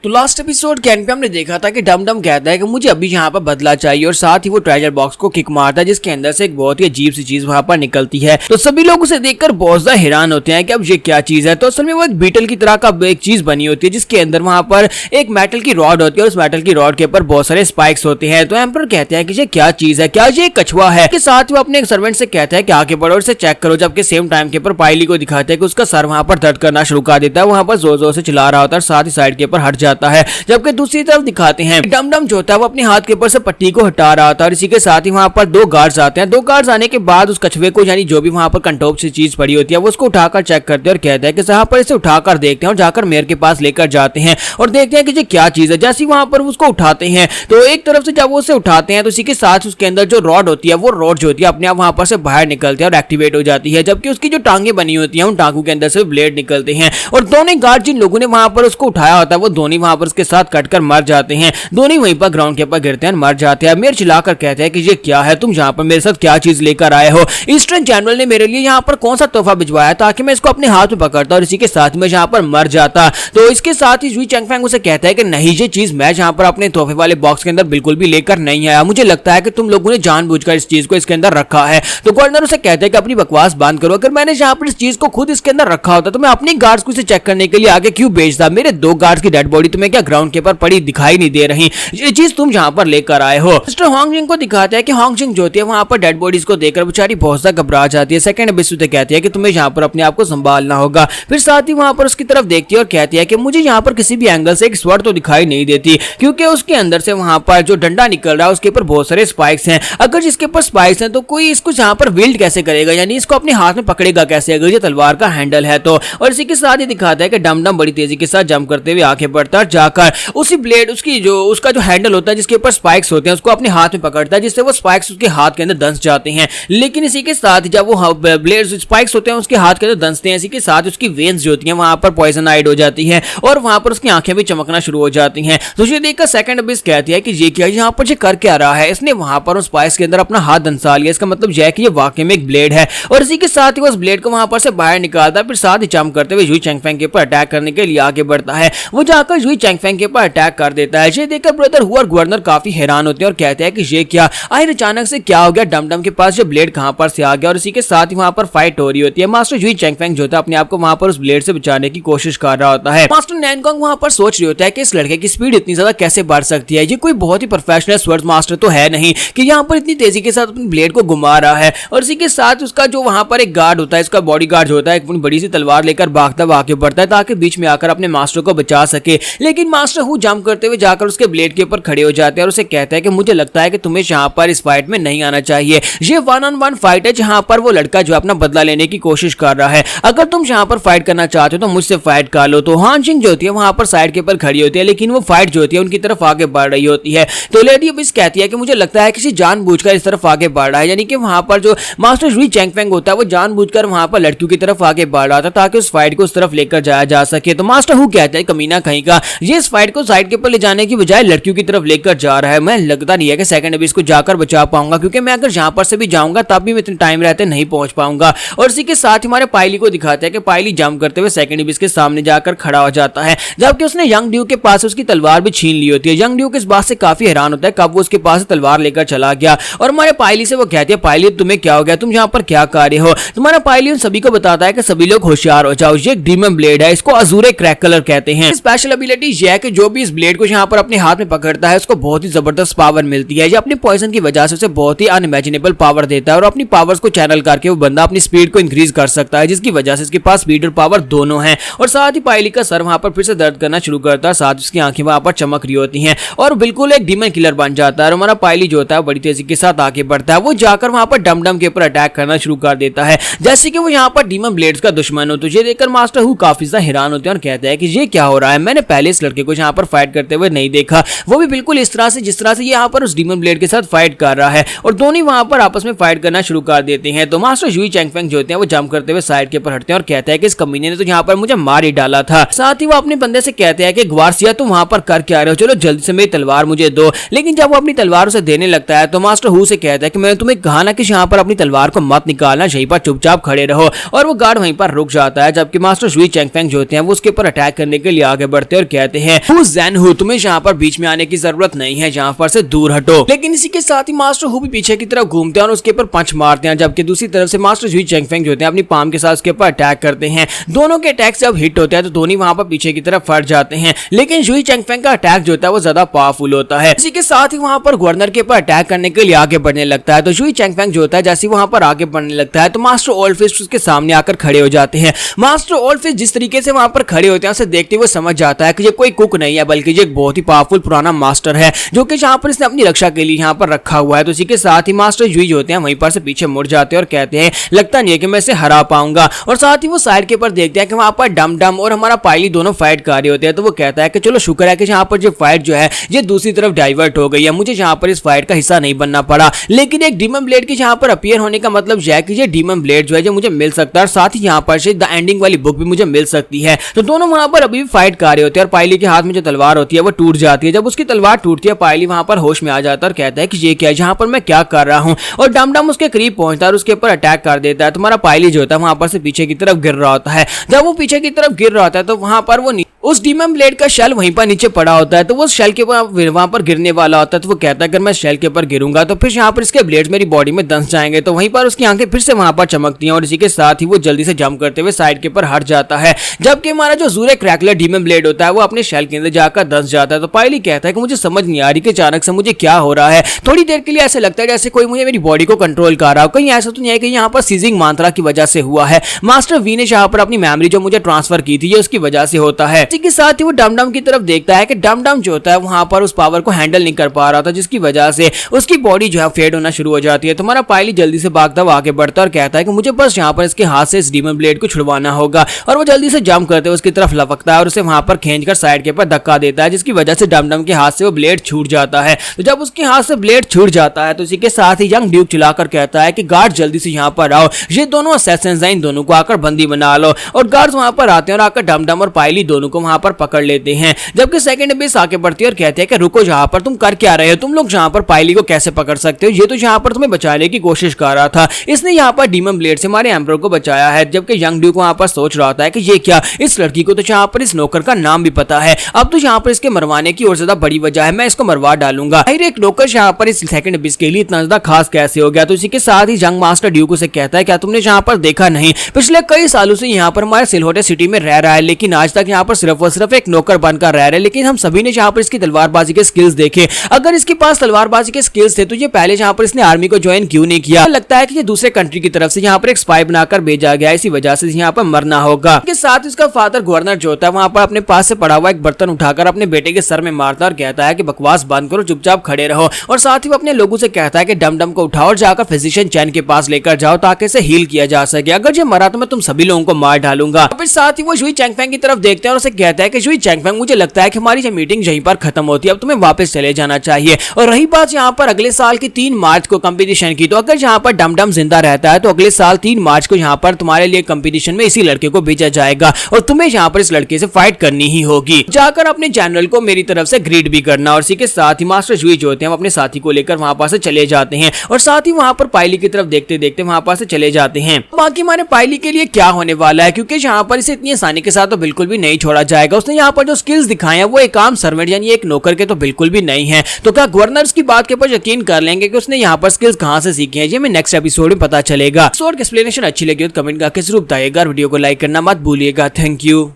तो last episode के and पे हमने देखा था कि डम डम कहता है कि मुझे अभी यहाँ पर बदला चाहिए और साथ ही वो ट्रेजर बॉक्स को किक मारता है जिसके अंदर से एक बहुत ही अजीब सी चीज वहां पर निकलती है। तो सभी लोग उसे देखकर बहुत ज्यादा हैरान होते हैं कि अब ये क्या चीज है। तो असल में वो एक बीटल की तरह का एक चीज बनी होती है जिसके अंदर वहां पर एक मेटल की रॉड होती है और उस मेटल की रॉड के ऊपर बहुत सारे स्पाइक्स होते हैं। तो एम्पर कहते हैं कि ये क्या चीज है, क्या ये कछुआ है। के साथ वो अपने सर्वेंट से कहता है कि आगे बढ़ो और इसे चेक करो। जबकि सेम टाइम के ऊपर पायली को दिखाते हैं कि उसका सर वहां पर दर्द करना शुरू कर देता है, वहां पर जोर जोर से चिल्ला रहा होता है, साथ ही साइड के ऊपर हट जाता है। जबकि दूसरी तरफ दिखाते हैं डम डम जो होता है वो अपने हाथ के ऊपर से पट्टी को हटा रहा था और इसी के साथ ही वहां पर दो गार्ड्स आते हैं। दो गार्ड्स आने के बाद उस कछुए को यानी जो भी वहां पर कंटोप सी चीज पड़ी होती है वो उसको उठाकर चेक करते हैं और कहता है कि यहाँ पर इसे उठाकर देखते हैं और जाकर मेयर के पास लेकर जाते हैं और देखते हैं कि ये क्या चीज है। जैसे वहां पर उसको उठाते हैं तो एक तरफ से जब वो उसे उठाते हैं तो इसी के साथ उसके अंदर जो रॉड होती है वो रॉड जो होती है अपने आप वहां पर से बाहर निकलती है और एक्टिवेट हो जाती है। जबकि उसकी जो टांगे बनी होती है उन टांगों के अंदर से ब्लेड निकलते हैं और दोनों गार्ड जिन लोगों ने वहां पर उसको उठाया होता है वो दोनों वहां पर उसके साथ कटकर मर जाते हैं। दोनों वहीं पर ग्राउंड के ऊपर गिरते हैं, मर जाते हैं। मेयर चिल्लाकर कहते हैं कि ये क्या है, तुम यहाँ पर मेरे साथ क्या चीज लेकर आए हो। ईस्टर्न जनरल ने मेरे लिए यहाँ पर कौन सा तोहफा भिजवाया ताकि मैं इसको अपने हाथ में पकड़ता और इसी के साथ में यहाँ पर मर जाता। तो इसके साथ ही जुई चैंगफैंग उसे कहता है कि नहीं, ये चीज मैं यहाँ पर अपने तोहफे वाले बॉक्स के अंदर बिल्कुल भी लेकर नहीं आया। मुझे लगता है कि तुम लोगों ने जानबूझकर इस चीज को इसके अंदर रखा है। तो गवर्नर उसे कहता है कि अपनी बकवास बंद करो। अगर मैंने यहाँ पर इस चीज को खुद इसके अंदर रखा होता तो मैं अपने गार्ड्स को इसे चेक करने के लिए आगे क्यों भेजता। मेरे दो गार्ड्स की डेड बॉडी तुम्हें क्या ग्राउंड के ऊपर पड़ी दिखाई नहीं दे रही, ये चीज तुम यहाँ पर लेकर आए हो। मिस्टर होंगजिंग को दिखाता है कि होंगजिंग जो होती है वहां पर डेड बॉडीज को देखकर बेचारी बहुत ज्यादा घबरा जाती है। सेकंड एपिसोड से कहती है कि तुम्हें यहाँ पर अपने आप को संभालना होगा। फिर साथ ही वहां पर उसकी तरफ देखती है और कहती है कि मुझे यहाँ पर किसी भी एंगल से एक स्वord तो दिखाई नहीं देती क्योंकि उसके अंदर से वहां पर जो डंडा निकल रहा है उसके ऊपर बहुत सारे स्पाइक्स हैं। अगर जिसके ऊपर स्पाइक्स हैं तो कोई इसको यहाँ पर विल्ड कैसे करेगा, यानी इसको अपने हाथ में पकड़ेगा कैसे अगर ये तलवार का हैंडल है तो। और इसी के साथ ही दिखाता है कि डम डम बड़ी तेजी के साथ जंप करते हुए आगे बढ़ता है, जाकर उसी ब्लेड उसका जो हैंडल होता है जिसके ऊपर स्पाइक्स होते हैं उसको अपने हाथ में पकड़ता है जिससे वो स्पाइक्स उसके हाथ के अंदर दंस जाते हैं। लेकिन इसी के साथ जब वो ब्लेड स्पाइक्स होते हैं उसके हाथ के अंदर दंसते हैं, इसी के साथ उसकी वेन्स जो होती हैं वहां पर पॉइजनाइड हो जाती हैं और वहां पर उसकी आंखें भी चमकना शुरू हो जाती हैं। तो ये देखकर सेकंड अबिस कहती है कि ये क्या, यहाँ पर ये कर क्या रहा है। इसने वहां पर उस स्पाइक्स के अंदर अपना हाथ दंसा लिया, इसका मतलब यह है कि ये वाकई में एक ब्लेड है। और इसी के साथ ही वो उस ब्लेड को वहां पर से बाहर निकालता है। फिर साथ ही जंप करते हुए जुई चैंगफैंग के ऊपर अटैक करने के लिए आगे बढ़ता है। वो जाकर जुई चैंगफैंग के ऊपर अटैक कर देता है। ये देखकर ब्रदर हु और गवर्नर काफी हैरान होते हैं और कहते हैं कि ये क्या, आखिर अचानक से क्या हो गया, डम डम के पास ये ब्लेड कहां पर से आ गया। और इसी के साथ ही वहां पर फाइट हो रही होती है। मास्टर जुई चैंगफैंग जो होता है अपने आप को वहां पर उस ब्लेड से बचाने की कोशिश कर रहा होता है। मास्टर नैनकोंग वहां पर सोच रही होता है कि इस लड़के की स्पीड इतनी ज्यादा कैसे बढ़ सकती है, ये कोई बहुत ही प्रोफेशनल स्वर्ड मास्टर तो है नहीं कि यहाँ पर इतनी तेजी के साथ अपनी ब्लेड को घुमा रहा है। और इसी के साथ उसका जो वहां पर एक गार्ड होता है, इसका बॉडी गार्ड जो होता है, एक बड़ी सी तलवार लेकर भागता आगे बढ़ता है ताकि बीच में आकर अपने मास्टर को बचा सके। लेकिन मास्टर हु जंप करते हुए जाकर उसके ब्लेड के ऊपर खड़े हो जाते हैं और उसे कहता है कि मुझे लगता है कि तुम्हें यहाँ पर इस फाइट में नहीं आना चाहिए। ये 1-on-1 फाइट है जहां पर वो लड़का जो अपना बदला लेने की कोशिश कर रहा है। अगर तुम यहाँ पर फाइट करना चाहते हो तो मुझसे फाइट कर लो। तो हानजिंग जो होती है वहां पर साइड के ऊपर खड़ी होती है लेकिन वो फाइट जो होती है उनकी तरफ आगे बढ़ रही होती है। तो लेडी अबिस कहती है कि मुझे लगता है किसी जानबूझकर इस तरफ आगे बढ़ रहा है, यानी कि वहां पर जो मास्टर जुई चैंगफैंग होता है वो जानबूझकर वहां पर लड़कियों की तरफ आगे बढ़ रहा था ताकि उस फाइट को उस तरफ लेकर जाया जा सके। तो मास्टर हु कहता है कमीना कहीं का, ये इस फाइट को साइड के ऊपर ले जाने की बजाय लड़कियों की तरफ लेकर जा रहा है। मैं लगता नहीं है कि सेकंड अबिस को जाकर बचा पाऊंगा क्योंकि मैं अगर यहां पर से भी जाऊंगा तब भी मैं इतने टाइम रहते नहीं पहुंच पाऊंगा। और इसी के साथ हमारे पायली को दिखाते हैं कि पायली जंप करते हुए सेकंड अबिस के सामने जाकर खड़ा हो जाता है जबकि उसने यंग ड्यूक के पास उसकी तलवार भी छीन ली होती है। यंग ड्यूक इस बात से काफी हैरान होता है कब वो उसके पास तलवार लेकर चला गया। और हमारे पायली से वो कहती है पायली तुम्हें क्या हो गया, तुम यहाँ पर क्या कर रहे हो। तुम्हारा पायली उन सभी को बताता है कि सभी लोग होशियार हो जाओ, ये एक डीमन ब्लेड है, इसको अजूरे क्रैक कलर कहते हैं। स्पेशल एबिलिटी यह है कि जो भी इस ब्लेड को यहाँ पर अपने हाथ में पकड़ता है उसको बहुत ही जबरदस्त पावर मिलती है। ये अपनी पॉइजन की वजह से उसे बहुत ही अनइमेजिनेबल पावर देता है और अपनी पावर्स को चैनल करके वो बंदा अपनी स्पीड को इंक्रीज कर सकता है जिसकी वजह से इसके पास स्पीड और पावर दोनों है। और साथ ही पायली का सर वहां पर फिर से दर्द करना शुरू करता है, साथ उसकी आंखें वहां पर चमक रही होती हैं और बिल्कुल एक डीमन किलर बन जाता है। और हमारा पायली जो होता है बड़ी तेजी के साथ आगे बढ़ता है, वो जाकर वहां पर डम डम के ऊपर अटैक करना शुरू कर देता है जैसे कि वो यहाँ पर डीमन ब्लेड्स का दुश्मन हो। तो ये देखकर मास्टर हु काफी ज्यादा हैरान होते हैं और कहते हैं कि ये क्या हो रहा है, मैंने पहले इस लड़के को यहाँ पर फाइट करते हुए नहीं देखा, वो भी बिल्कुल इस तरह से जिस तरह से यहाँ पर उस डीमन ब्लेड के साथ फाइट कर रहा है। और दोनों वहां पर आपस में फाइट करना शुरू कर देते हैं। तो मास्टर जुई चैंगफैंग जो होते हैं वो जंप करते हुए साइड के ऊपर हटते हैं और कहते हैं कि इस कमीने ने तो यहाँ पर मुझे मार ही डाला था। साथ ही वो अपने बंदे से कहते हैं कि ग्वारसिया तुम वहां पर कर क्या रहे हो, चलो जल्दी से मेरी तलवार मुझे दो। लेकिन जब वो अपनी तलवार उसे देने लगता है तो मास्टर हु से कहता है कि मैंने तुम्हें कहा ना कि यहाँ पर अपनी तलवार को मत निकालना, यहीं पर चुपचाप खड़े रहो। और वो गार्ड वहीं पर रुक जाता है जबकि मास्टर जुई चैंगफैंग जो होते हैं वो उसके ऊपर अटैक करने के लिए आगे बढ़ते हैं और कहते हैं हु ज़ेन हु, तुम्हें यहाँ पर बीच में आने की जरूरत नहीं है, यहाँ पर से दूर हटो। लेकिन इसी के साथ ही मास्टर हु भी पीछे की तरफ घूमते हैं और उसके ऊपर पंच मारते हैं, जबकि दूसरी तरफ से मास्टर जुई चेंगफेंग जो होते हैं अपनी पाम के साथ उसके ऊपर अटैक करते हैं। दोनों के अटैक जब हिट होते हैं तो दोनों वहां पर पीछे की तरफ फट जाते हैं, लेकिन जुई चेंगफेंग का अटैक जो होता है वो ज्यादा पावरफुल होता है। इसी के साथ ही वहां पर गवर्नर के ऊपर अटैक करने के लिए आगे बढ़ने लगता है। तो जुई चेंगफेंग जो होता है जैसे वहां पर आगे बढ़ने लगता है तो मास्टर ओल्डफिस्ट उसके सामने आकर खड़े हो जाते हैं। मास्टर ओल्डफिस्ट जिस तरीके से वहां पर खड़े होते हैं उसे देखते हुए समझ जाता है कि ये कोई कुक नहीं है बल्कि ये एक बहुत ही पावरफुल पुराना मास्टर है जो कि यहाँ पर इसने अपनी रक्षा के लिए यहाँ पर रखा हुआ है। तो इसी के साथ ही मास्टर जुई जो होते हैं वहीं पर से पीछे मुड़ जाते हैं और कहते हैं लगता नहीं है कि मैं इसे हरा पाऊंगा। और साथ ही वो साइड के ऊपर देखते हैं कि वहां पर डम डम और हमारा पायली दोनों फाइट कर रहे होते हैं। तो वो कहता है कि चलो शुक्र है कि यहाँ पर जो फाइट जो है ये दूसरी तरफ डाइवर्ट हो गई है, मुझे यहाँ पर इस फाइट का हिस्सा नहीं बनना पड़ा। लेकिन एक डीमन ब्लेड के यहाँ पर अपीयर होने का मतलब यह है कि ये डीमन ब्लेड जो है जो मुझे मिल सकता है और साथ ही यहाँ पर से द एंडिंग वाली बुक भी मुझे मिल सकती है। तो दोनों वहां पर अभी भी फाइट कर रहे होते हैं और पायली के हाथ में जो तलवार होती है वो टूट जाती है। जब उसकी तलवार टूटती है पायली वहां पर होश में आ जाता है और कहता है कि ये क्या है, यहाँ पर मैं क्या कर रहा हूँ। और डम डम उसके करीब पहुंचता है और उसके ऊपर अटैक कर देता है। तुम्हारा पायली जो होता है वहां पर से पीछे की तरफ गिर रहा होता है। जब वो पीछे की तरफ गिर रहा होता है तो वहां पर वो उस डीमन ब्लेड का शेल वहीं पर नीचे पड़ा होता है। तो वो शेल के वहां पर गिरने वाला होता है। तो वो कहता है अगर मैं शेल के ऊपर गिरूंगा तो फिर यहाँ पर इसके ब्लेड्स मेरी बॉडी में दस जाएंगे। तो वहीं पर उसकी आंखें फिर से वहां पर चमकती हैं और इसी के साथ ही वो जल्दी से जंप करते हुए साइड के ऊपर हट जाता है। जबकि हमारा जो ज़ूरे क्रैकलर डीमन ब्लेड होता है वो अपने शेल के अंदर जाकर दस जाता है। तो पायली कहता है कि मुझे समझ नहीं आ रही कि अचानक से मुझे क्या हो रहा है। थोड़ी देर के लिए ऐसे लगता है जैसे कोई मुझे मेरी बॉडी को कंट्रोल कर रहा हो। कहीं ऐसा तो नहीं है कि यहाँ पर सीजिंग मात्रा की वजह से हुआ है। मास्टर वी ने यहाँ पर अपनी मेमोरी जो मुझे ट्रांसफर की थी ये उसकी वजह से होता है। इसी के साथ ही वो डम डम की तरफ देखता है कि डम डम जो होता है वहां पर उस पावर को हैंडल नहीं कर पा रहा था, जिसकी वजह से उसकी बॉडी जो है फेड होना शुरू हो जाती है। तुम्हारा पायली जल्दी से भागता हुआ आगे बढ़ता है और कहता है कि मुझे बस यहाँ पर इसके हाथ से इस डीमन ब्लेड को छुड़वाना होगा। और वो जल्दी से जंप करते हुए उसकी तरफ लपकता है और उसे वहां पर खींचकर साइड के ऊपर धक्का देता है, जिसकी वजह से डम डम के हाथ से वो ब्लेड छूट जाता है। तो जब उसके हाथ से ब्लेड छूट जाता है तो इसी के साथ ही यंग ड्यूक चिल्लाकर कहता है कि गार्ड जल्दी से यहाँ पर आओ, ये दोनों असैसिन्स हैं, इन दोनों को आकर बंदी बना लो। और गार्ड्स वहां पर आते हैं और आकर डम डम और पायली दोनों को वहां पर पकड़ लेते हैं। जबकि सेकंड बेस आके बढ़ती है और कहते हैं कि रुको, जहां पर तुम कर क्या रहे हो, तुम लोग जहां पर पायली को कैसे पकड़ सकते हो, ये तो यहाँ पर तुम्हें बचाने की कोशिश कर रहा था, इसने यहाँ पर डीमन ब्लेड से हमारे एम्परर को बचाया है। जबकि यंग ड्यूक वहां पर सोच रहा था कि ये क्या, इस लड़की को तो यहाँ पर इस नौकर का नाम भी पता है, अब तो यहाँ पर इसके मरवाने की और ज्यादा बड़ी वजह है, मैं इसको मरवा डालूंगा। एक नौकर यहाँ पर इस सेकंड बेस के लिए इतना ज्यादा खास कैसे हो गया। तो इसी के साथ ही यंग मास्टर ड्यूक उसे कहता है क्या तुमने यहाँ पर देखा नहीं, पिछले कई सालों से यहाँ पर हमारे सिलहोटे सिटी में रह रहा है, लेकिन आज तक यहाँ पर सिर्फ और सिर्फ एक नौकर बनकर रह रहा है। लेकिन हम सभी ने यहाँ पर इसकी तलवारबाजी के स्किल्स देखे, अगर इसके पास तलवारबाजी के स्किल्स थे तो ये पहले यहाँ पर इसने आर्मी को ज्वाइन क्यों नहीं किया। लगता है कि ये दूसरे कंट्री की तरफ से यहाँ पर एक स्पाई बनाकर भेजा गया, इसी वजह से यहाँ पर मरना होगा। इसके साथ इसका फादर गवर्नर जो होता है वहां पर अपने पास से पड़ा हुआ एक बर्तन उठाकर अपने बेटे के सर में मारता और कहता है कि बकवास बंद करो, चुपचाप खड़े रहो। और साथ ही वो अपने लोगों से कहता है कि डम डम को उठाओ और जाकर फिजिशियन चैन के पास लेकर जाओ ताकि इसे हील किया जा सके, अगर ये मरा तो मैं तुम सभी लोगों को मार डालूंगा। फिर साथ ही वो जुई चेंगफेंग की तरफ देखते हैं और उसे कहता है कि जुई चेंगफेंग, मुझे लगता है कि हमारी ये मीटिंग यहीं पर खत्म होती है, अब तुम्हें वापस चले जाना चाहिए। और रही बात यहाँ पर अगले साल की 3 मार्च को कंपटीशन की, तो अगर यहाँ पर डम डम जिंदा रहता है तो अगले साल 3 मार्च को यहाँ पर तुम्हारे लिए कंपटीशन में इसी लड़के को भेजा जाएगा और तुम्हें यहाँ पर इस लड़के से फाइट करनी ही होगी। जाकर अपने जनरल को मेरी तरफ से ग्रीट भी करना। और इसी के साथ ही मास्टर जुई जो होते हैं अपने साथी को लेकर वहां पास से चले जाते हैं और साथ ही वहां पर पायली की तरफ देखते देखते वहां पास से चले जाते हैं। बाकी हमारे पायली के लिए क्या होने वाला है, क्योंकि यहाँ पर इसे इतनी आसानी के साथ तो बिल्कुल भी नहीं छोड़ा जाएगा। उसने यहाँ पर जो स्किल्स दिखाए हैं वो एक आम सर्वेंट यानी एक नौकर के तो बिल्कुल भी नहीं है। तो क्या गवर्नर्स की बात के ऊपर यकीन कर लेंगे कि उसने यहाँ पर स्किल्स कहाँ से सीखे हैं, ये हमें नेक्स्ट एपिसोड में पता चलेगा। एपिसोड की एक्सप्लेनेशन अच्छी लगी तो कमेंट करके जरूर बताइएगा। वीडियो को लाइक करना मत भूलिएगा। Thank you.